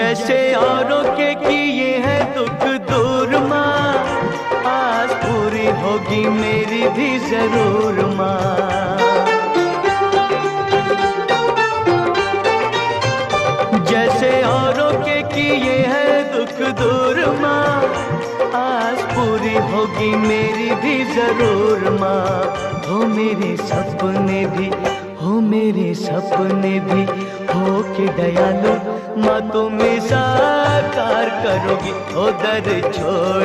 जैसे औरों के किए हैं दुख दूर माँ, आज पूरी होगी मेरी भी जरूर माँ। जैसे औरों के किए हैं दुख दूर माँ, आज पूरी होगी मेरी भी जरूर माँ। हो मेरे सपने भी, हो मेरे सपने भी हो के दयालु माँ, तुम साकार करोगी। ओ दर छोड़